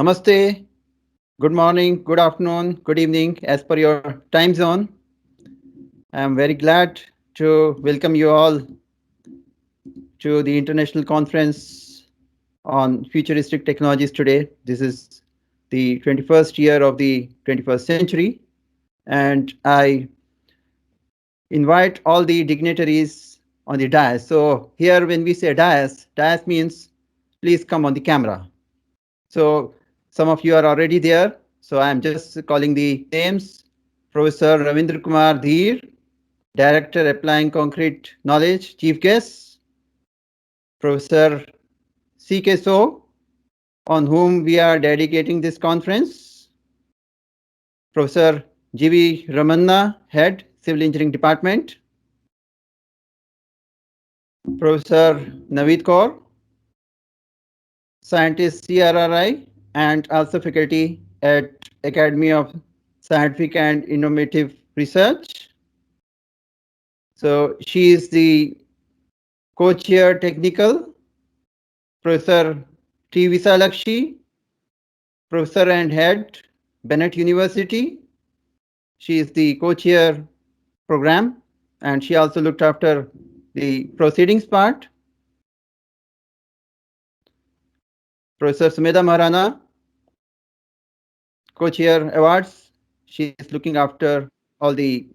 Namaste, good morning, good afternoon, good evening, as per your time zone. I am very glad to welcome you all to the international conference on futuristic technologies today. This is the 21st year of the 21st century, and I invite all the dignitaries on the dais. So here when we say dais means please come on the camera. So some of you are already there. So I'm just calling the names. Professor Ravindra Kumar Dheer, Director Applying Concrete Knowledge, Chief Guest. Professor C.K. So, on whom we are dedicating this conference. Professor G.V. Ramanna, Head, Civil Engineering Department. Professor Naveed Kaur, Scientist CRRI, and also faculty at Academy of Scientific and Innovative Research. So she is the co-chair technical, Professor T. Visalakshi, professor and head, Bennett University. She is the co-chair program, and she also looked after the proceedings part. Professor Sumedha Maharana, co-chair awards. She is looking after all the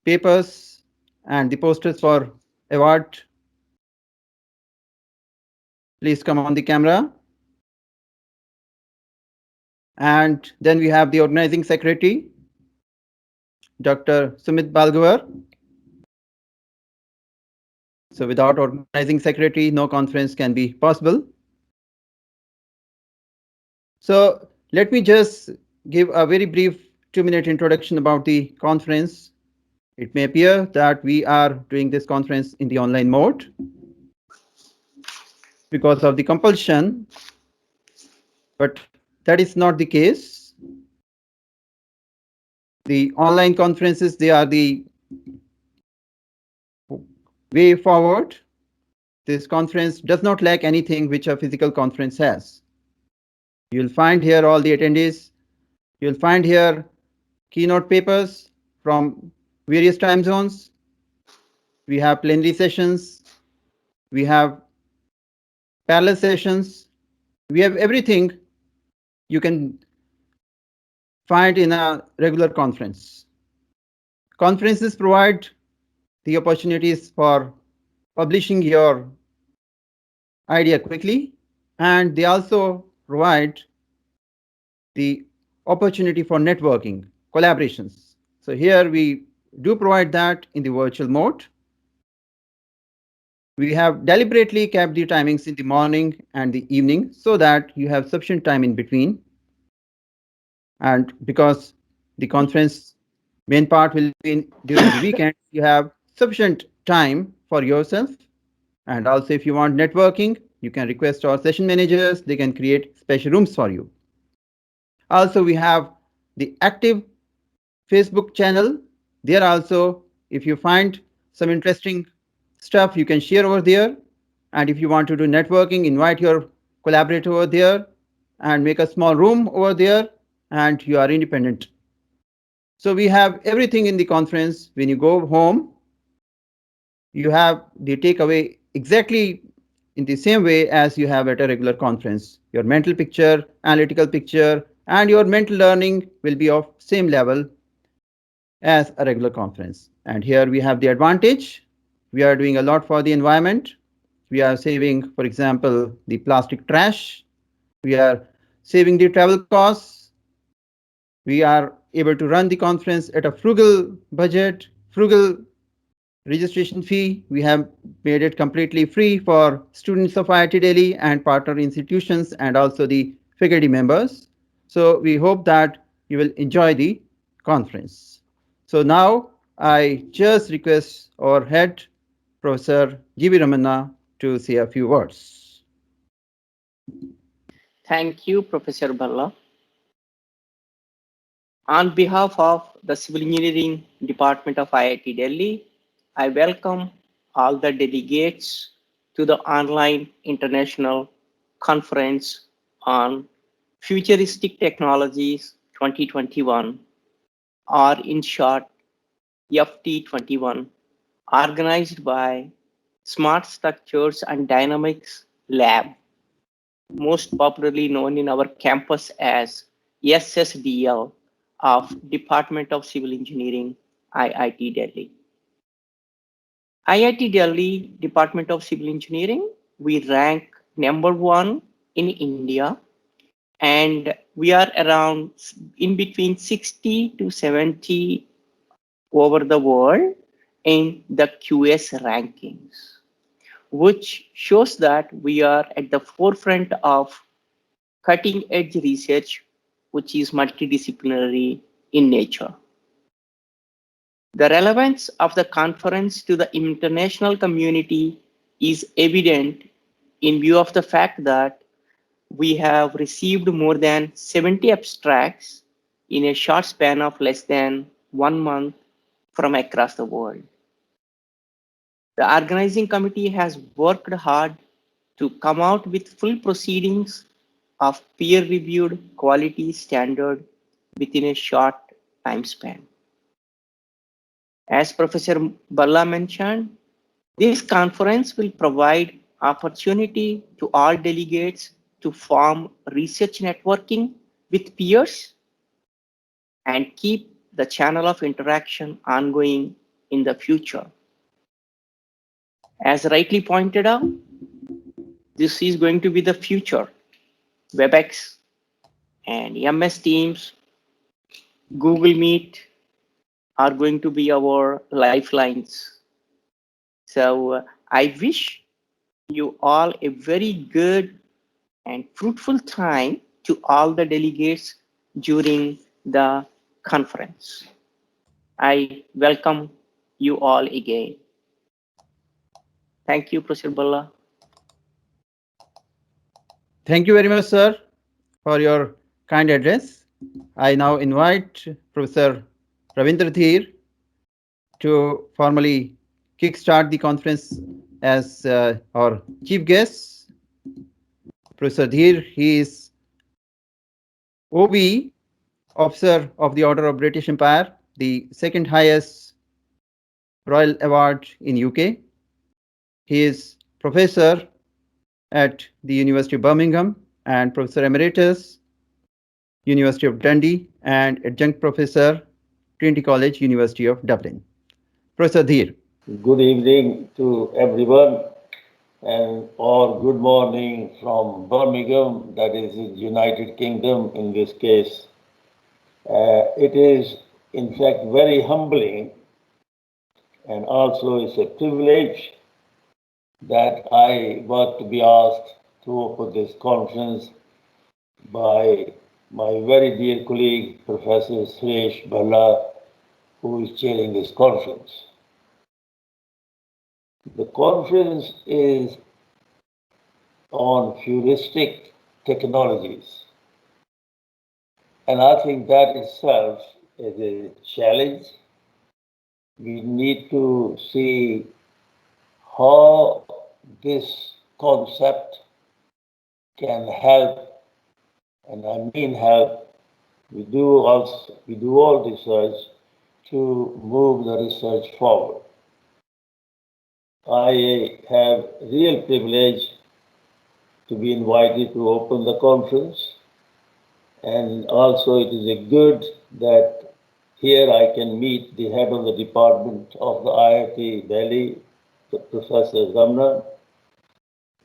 papers and the posters for award. Please come on the camera. And then we have the organizing secretary, Dr. Sumit Balgavar. So without organizing secretary, no conference can be possible. So let me just give a very brief 2-minute introduction about the conference. It may appear that we are doing this conference in the online mode because of the compulsion, but that is not the case. The online conferences, they are the way forward. This conference does not lack anything which a physical conference has. You'll find here all the attendees. You'll find here keynote papers from various time zones. We have plenary sessions. We have parallel sessions. We have everything you can find in a regular conference. Conferences provide the opportunities for publishing your idea quickly, and they also provide the opportunity for networking, collaborations. So here we do provide that in the virtual mode. We have deliberately kept the timings in the morning and the evening so that you have sufficient time in between. And because the conference main part will be during the weekend, you have sufficient time for yourself. And also if you want networking, you can request our session managers. They can create special rooms for you. Also, we have the active Facebook channel. There also, if you find some interesting stuff, you can share over there. And if you want to do networking, invite your collaborator over there and make a small room over there, and you are independent. So we have everything in the conference. When you go home, you have the takeaway exactly in the same way as you have at a regular conference. Your mental picture, analytical picture, and your mental learning will be of same level as a regular conference. And here we have the advantage. We are doing a lot for the environment. We are saving, for example, the plastic trash. We are saving the travel costs. We are able to run the conference at a frugal budget, frugal registration fee. We have made it completely free for students of IIT Delhi and partner institutions and also the faculty members. So we hope that you will enjoy the conference. So now I just request our head, Professor G.V. Ramanna, to say a few words. Thank you, Professor Balla. On behalf of the Civil Engineering Department of IIT Delhi, I welcome all the delegates to the online international conference on Futuristic Technologies 2021, or in short, FT21, organized by Smart Structures and Dynamics Lab, most popularly known in our campus as SSDL of Department of Civil Engineering, IIT Delhi. IIT Delhi Department of Civil Engineering, we rank number one in India, and we are around in between 60 to 70 over the world in the QS rankings, which shows that we are at the forefront of cutting edge research, which is multidisciplinary in nature. The relevance of the conference to the international community is evident in view of the fact that we have received more than 70 abstracts in a short span of less than 1 month from across the world. The organizing committee has worked hard to come out with full proceedings of peer-reviewed quality standard within a short time span. As Professor Balla mentioned, this conference will provide opportunity to all delegates to form research networking with peers and keep the channel of interaction ongoing in the future. As rightly pointed out, this is going to be the future. WebEx and MS Teams, Google Meet are going to be our lifelines. So I wish you all a very good and fruitful time to all the delegates during the conference. I welcome you all again. Thank you, Professor Balla. Thank you very much, sir, for your kind address. I now invite Professor Ravindra Dhir to formally kickstart the conference as our chief guest. Professor Dhir, he is OB, Officer of the Order of British Empire, the second highest royal award in UK. He is professor at the University of Birmingham and Professor Emeritus, University of Dundee, and Adjunct Professor, Trinity College, University of Dublin. Professor Dhir. Good evening to everyone, and or good morning from Birmingham, that is the United Kingdom in this case. It is, in fact, very humbling, and also it's a privilege that I was to be asked to open this conference by my very dear colleague, Professor Suresh Bhalla, who is chairing this conference. The conference is on futuristic technologies, and I think that itself is a challenge. We need to see how this concept can help, and I mean help. We do all research to move the research forward. I have real privilege to be invited to open the conference, and also it is a good that here I can meet the head of the department of the IIT Delhi, Professor Zamna.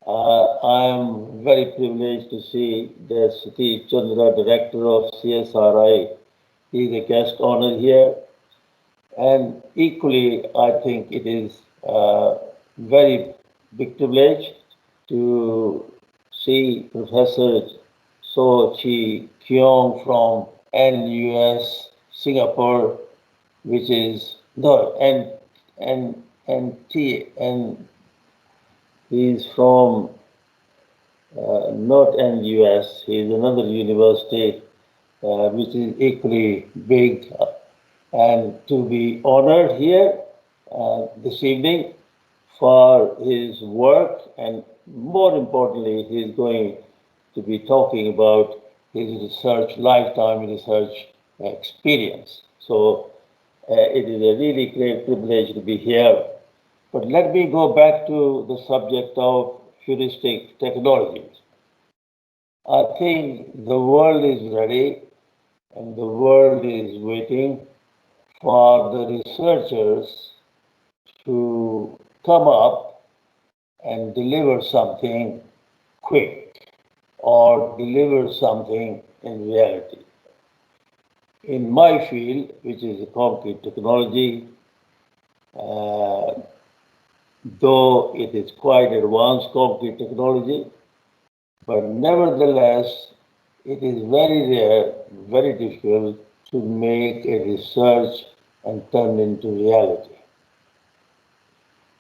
I am very privileged to see the Satish Chandra, director of CSRI. He is a guest honor here, and equally I think it is a very big privilege to see Professor So Chi Kyong from NUS Singapore, which is no and he's from not NUS. He's another university which is equally big, and to be honored here this evening for his work, and more importantly, he's going to be talking about his research lifetime, research experience. So it is a really great privilege to be here. But let me go back to the subject of futuristic technologies. I think the world is ready and the world is waiting for the researchers to come up and deliver something quick or deliver something in reality. In my field, which is concrete technology, uh, though it is quite advanced concrete technology, but nevertheless, it is very rare, very difficult to make a research and turn into reality.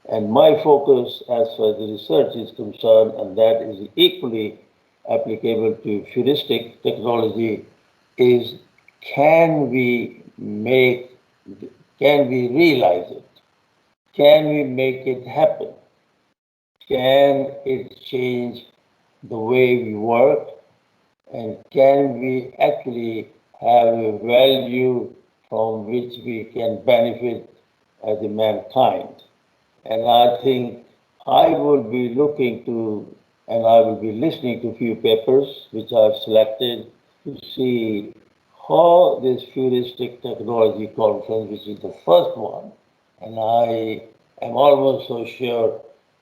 And my focus as far as the research is concerned, and that is equally applicable to futuristic technology, is can we make, can we realize it? Can we make it happen? Can it change the way we work? And can we actually have a value from which we can benefit as a mankind? And I think I will be looking to, and I will be listening to a few papers which I've selected to see how this Futuristic Technology Conference, which is the first one, and I am almost so sure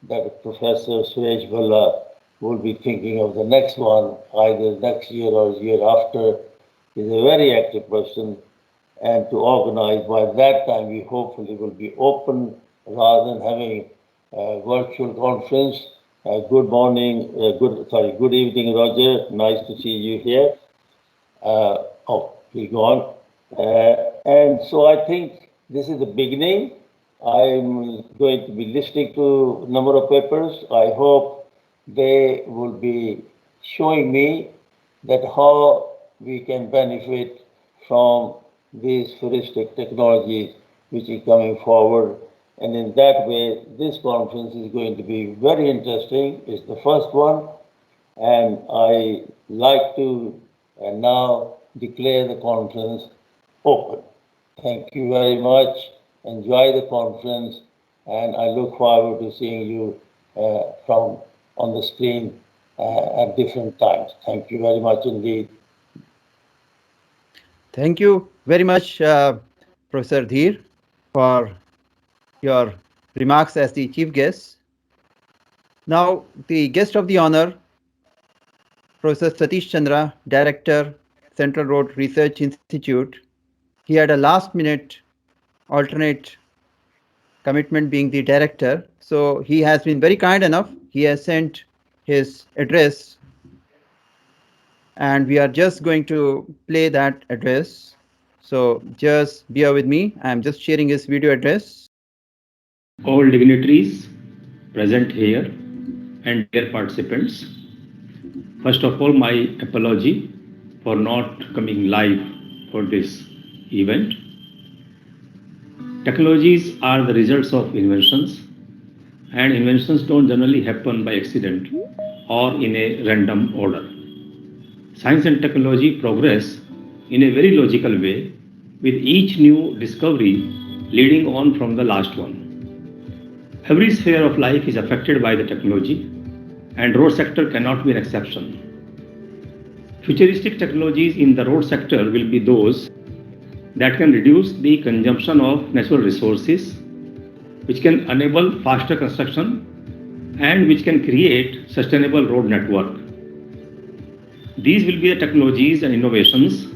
that Professor Suresh Bhalla will be thinking of the next one, either next year or year after. He's a very active person, and to organize by that time, we hopefully will be open rather than having a virtual conference. Good morning, good evening, Roger. Nice to see you here. He's gone. And so I think this is the beginning. I'm going to be listening to a number of papers. I hope they will be showing me that how we can benefit from these futuristic technologies which are coming forward. And in that way, this conference is going to be very interesting. It's the first one. And I like to now declare the conference open. Thank you very much. Enjoy the conference, and I look forward to seeing you from on the screen at different times. Thank you very much indeed. Thank you very much, Professor Dheer, for your remarks as the chief guest. Now, the guest of the honor, Professor Satish Chandra, Director, Central Road Research Institute. He had a last minute alternate commitment being the director. So he has been very kind enough. He has sent his address, and we are just going to play that address. So just bear with me. I'm just sharing his video address. All dignitaries present here and dear participants, first of all, my apology for not coming live for this event. Technologies are the results of inventions, and inventions don't generally happen by accident or in a random order. Science and technology progress in a very logical way, with each new discovery leading on from the last one. Every sphere of life is affected by the technology, and road sector cannot be an exception. Futuristic technologies in the road sector will be those that can reduce the consumption of natural resources, which can enable faster construction, and which can create sustainable road network. These will be the technologies and innovations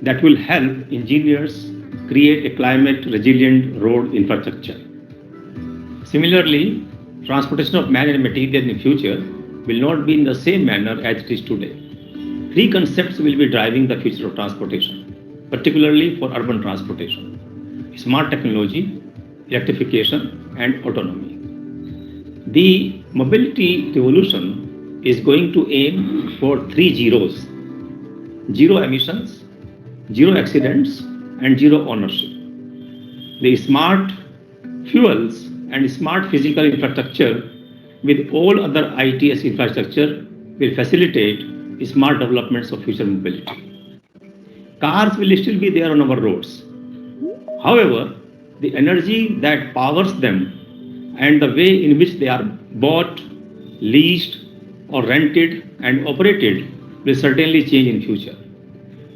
that will help engineers create a climate resilient road infrastructure. Similarly, transportation of man and material in the future will not be in the same manner as it is today. Three concepts will be driving the future of transportation, particularly for urban transportation: smart technology, electrification, and autonomy. The mobility revolution is going to aim for 3 zeros: zero emissions, zero accidents, and zero ownership. The smart fuels and smart physical infrastructure with all other ITS infrastructure will facilitate smart developments of future mobility. Cars will still be there on our roads. However, the energy that powers them and the way in which they are bought, leased, or rented and operated will certainly change in future.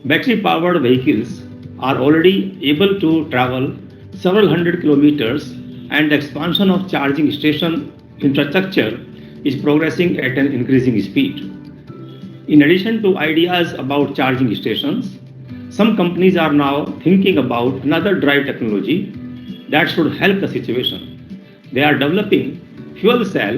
Battery powered vehicles are already able to travel several hundred kilometers, and the expansion of charging station infrastructure is progressing at an increasing speed. In addition to ideas about charging stations, some companies are now thinking about another drive technology that should help the situation. They are developing fuel cell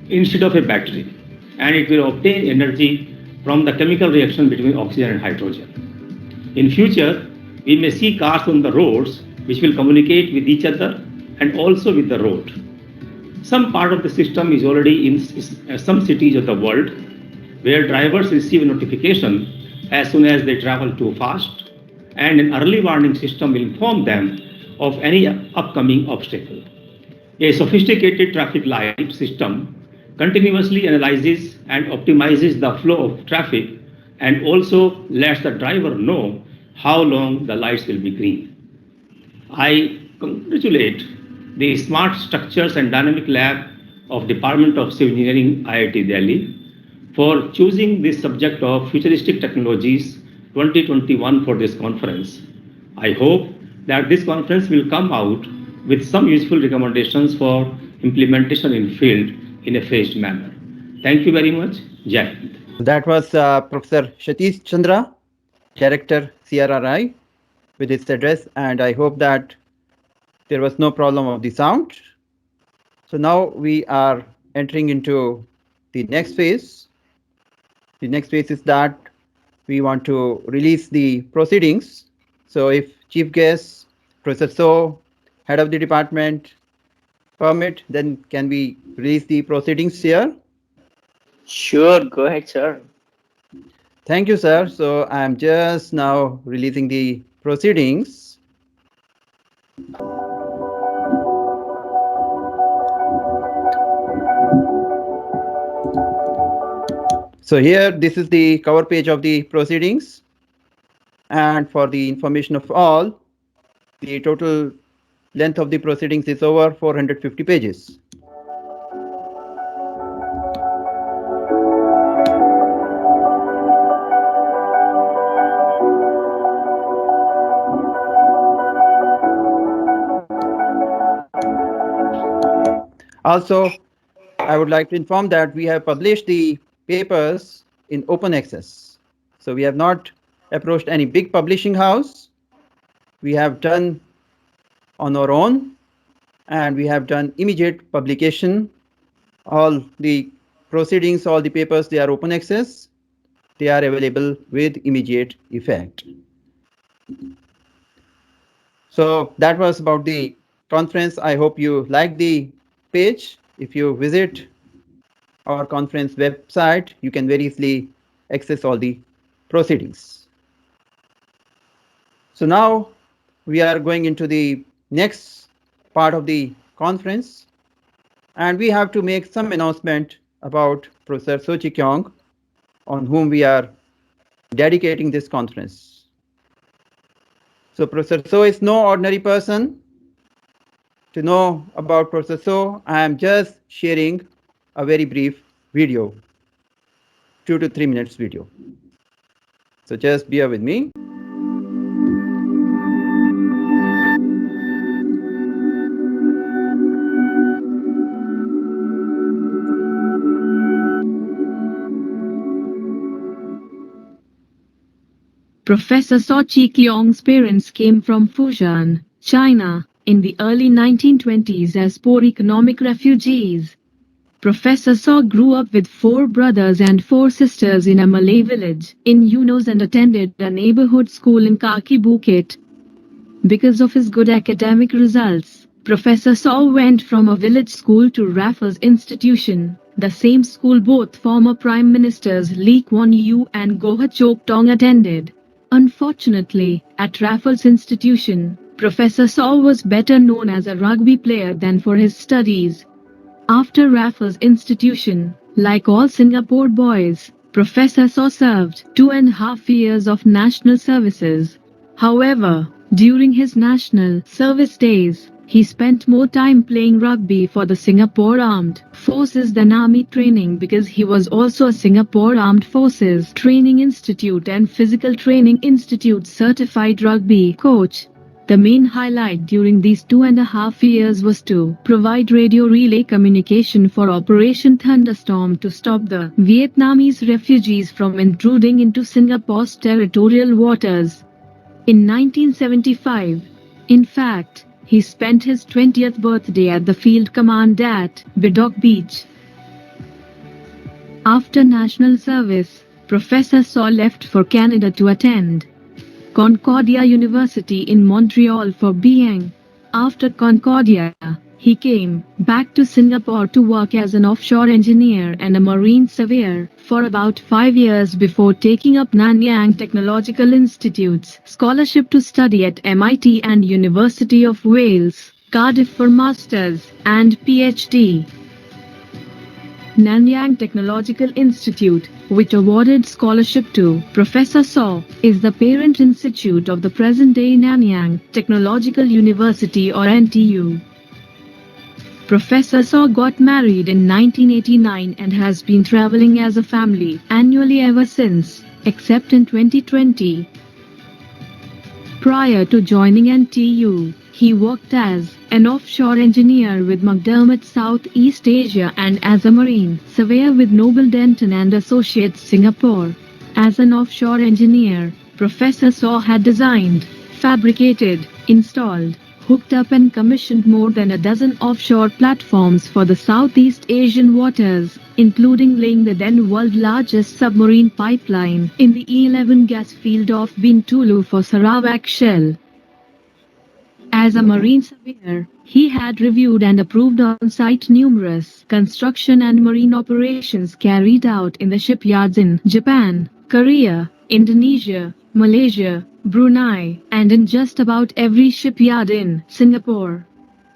instead of a battery, and it will obtain energy from the chemical reaction between oxygen and hydrogen. In future, we may see cars on the roads which will communicate with each other and also with the road. Some part of the system is already in some cities of the world where drivers receive a notification as soon as they travel too fast, and an early warning system will inform them of any upcoming obstacle. A sophisticated traffic light system continuously analyzes and optimizes the flow of traffic and also lets the driver know how long the lights will be green. I congratulate the Smart Structures and Dynamic Lab of Department of Civil Engineering, IIT Delhi, for choosing this subject of Futuristic Technologies 2021 for this conference. I hope that this conference will come out with some useful recommendations for implementation in field in a phased manner. Thank you very much. Jai Hind. That was Professor Satish Chandra, Director CRRI, with his address, and I hope that there was no problem of the sound. So now we are entering into the next phase. The next phase is that we want to release the proceedings. So if Chief Guest, Professor So, Head of the Department, permit, then can we release the proceedings here? Sure, go ahead, sir. Thank you, sir. So I'm just now releasing the proceedings. So here, this is the cover page of the proceedings. And for the information of all, the total length of the proceedings is over 450 pages. Also, I would like to inform that we have published the papers in open access. So we have not approached any big publishing house. We have done on our own, and we have done immediate publication. All the proceedings, all the papers, they are open access. They are available with immediate effect. So that was about the conference. I hope you like the page. If you visit our conference website, you can very easily access all the proceedings. So now we are going into the next part of the conference, and we have to make some announcement about Professor So Chi Kyong, on whom we are dedicating this conference. So Professor So is no ordinary person. To know about Professor So, I am just sharing a very brief video, 2 to 3 minutes video. So just bear with me. Professor So Chi-kyung's parents came from Fujian, China, in the early 1920s as poor economic refugees. Professor So grew up with 4 brothers and 4 sisters in a Malay village in Eunos and attended a neighborhood school in Kaki Bukit. Because of his good academic results, Professor So went from a village school to Raffles Institution, the same school both former Prime Ministers Lee Kuan Yew and Goh Chok Tong attended. Unfortunately, at Raffles Institution, Professor So was better known as a rugby player than for his studies. After Raffles Institution, like all Singapore boys, Professor Saw served 2.5 years of national services. However, during his national service days, he spent more time playing rugby for the Singapore Armed Forces than army training because he was also a Singapore Armed Forces Training Institute and Physical Training Institute certified rugby coach. The main highlight during these 2.5 years was to provide radio relay communication for Operation Thunderstorm to stop the Vietnamese refugees from intruding into Singapore's territorial waters. In 1975, in fact, he spent his 20th birthday at the field command at Bedok Beach. After national service, Professor Saw left for Canada to attend Concordia University in Montreal for BA. After Concordia, he came back to Singapore to work as an offshore engineer and a marine surveyor for about 5 years before taking up Nanyang Technological Institute's scholarship to study at MIT and University of Wales, Cardiff for Masters and PhD. Nanyang Technological Institute, which awarded scholarship to Professor Saw, is the parent institute of the present-day Nanyang Technological University or NTU. Professor Saw got married in 1989 and has been traveling as a family annually ever since, except in 2020. Prior to joining NTU, he worked as an offshore engineer with McDermott Southeast Asia and as a marine surveyor with Noble Denton and Associates Singapore. As an offshore engineer, Professor Saw had designed, fabricated, installed, hooked up and commissioned more than a dozen offshore platforms for the Southeast Asian waters, including laying the then world's largest submarine pipeline in the E11 gas field off Bintulu for Sarawak Shell. As a marine surveyor, he had reviewed and approved on-site numerous construction and marine operations carried out in the shipyards in Japan, Korea, Indonesia, Malaysia, Brunei, and in just about every shipyard in Singapore.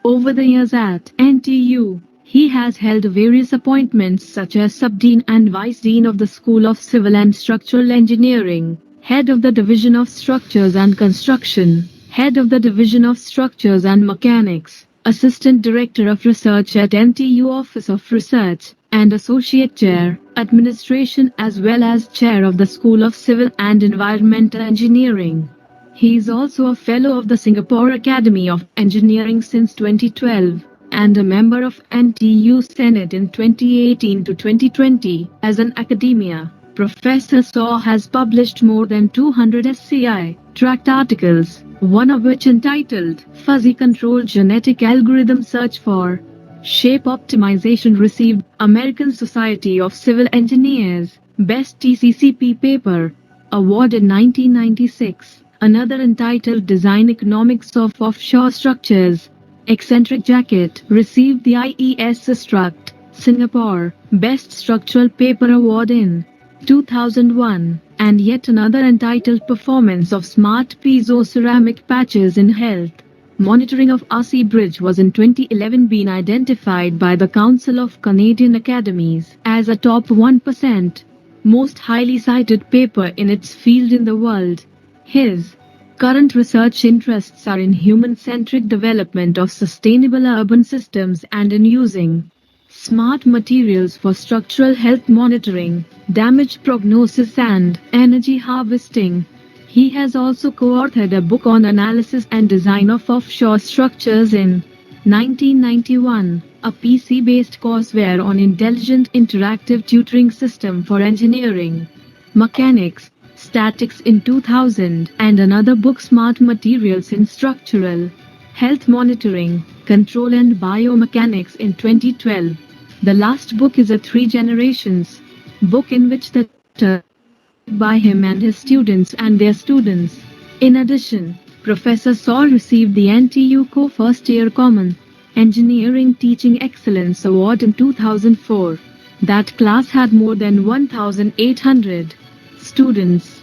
Over the years at NTU, he has held various appointments such as Subdean and Vice Dean of the School of Civil and Structural Engineering, Head of the Division of Structures and Construction, Head of the Division of Structures and Mechanics, Assistant Director of Research at NTU Office of Research, and Associate Chair, Administration as well as Chair of the School of Civil and Environmental Engineering. He is also a Fellow of the Singapore Academy of Engineering since 2012, and a member of NTU Senate in 2018 to 2020. As an academia, Professor Saw has published more than 200 SCI tracked articles, one of which entitled Fuzzy Control Genetic Algorithm Search for Shape Optimization received American Society of Civil Engineers Best TCCP Paper Award in 1996. Another entitled Design Economics of Offshore Structures Eccentric Jacket received the IES Struct Singapore Best Structural Paper Award in 2001, and yet another entitled Performance of Smart Piezo Ceramic Patches in Health Monitoring of RC Bridge was in 2011 been identified by the Council of Canadian Academies as a top 1% most highly cited paper in its field in the world. His current research interests are in human-centric development of sustainable urban systems and in using smart materials for structural health monitoring, damage prognosis and energy harvesting. He has also co-authored a book on analysis and design of offshore structures in 1991, a PC-based courseware on intelligent interactive tutoring system for engineering, mechanics, statics in 2000, and another book Smart Materials in Structural Health Monitoring, Control and Biomechanics in 2012. The last book is a Three Generations book in which the term by him and his students and their students. In addition, Professor Saw received the NTU Co-First Year Common Engineering Teaching Excellence Award in 2004. That class had more than 1,800 students.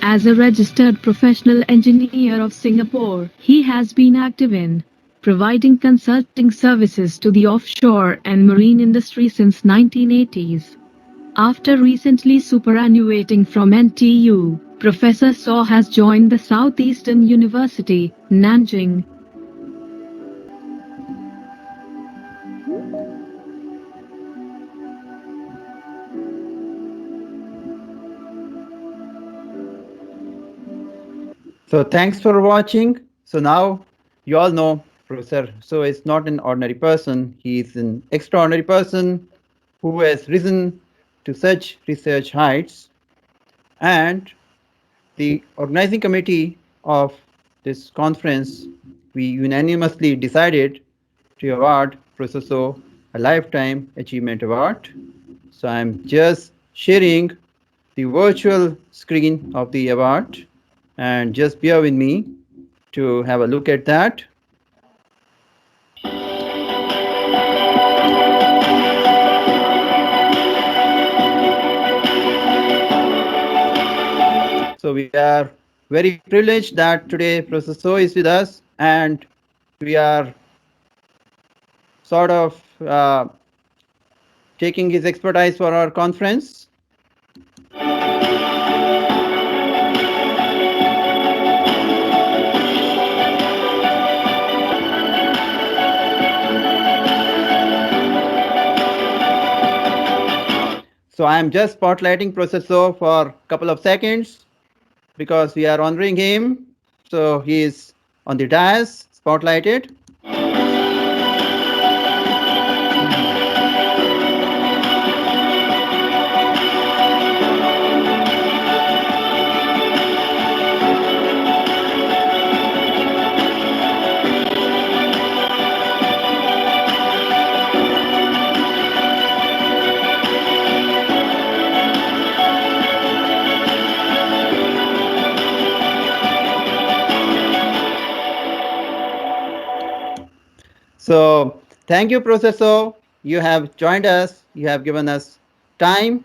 As a registered professional engineer of Singapore, he has been active in providing consulting services to the offshore and marine industry since 1980s. After recently superannuating from NTU, Professor Saw has joined the Southeastern University, Nanjing. So thanks for watching. So now you all know Professor So is not an ordinary person. He is an extraordinary person who has risen to such research heights. And the organizing committee of this conference, we unanimously decided to award Professor So a Lifetime Achievement Award. So I'm just sharing the virtual screen of the award, and just bear with me to have a look at that. So we are very privileged that today Professor So is with us, and we are sort of taking his expertise for our conference. So I am just spotlighting Professor So for a couple of seconds because we are honoring him. So he is on the dais, spotlighted. So thank you, Professor. You have joined us. You have given us time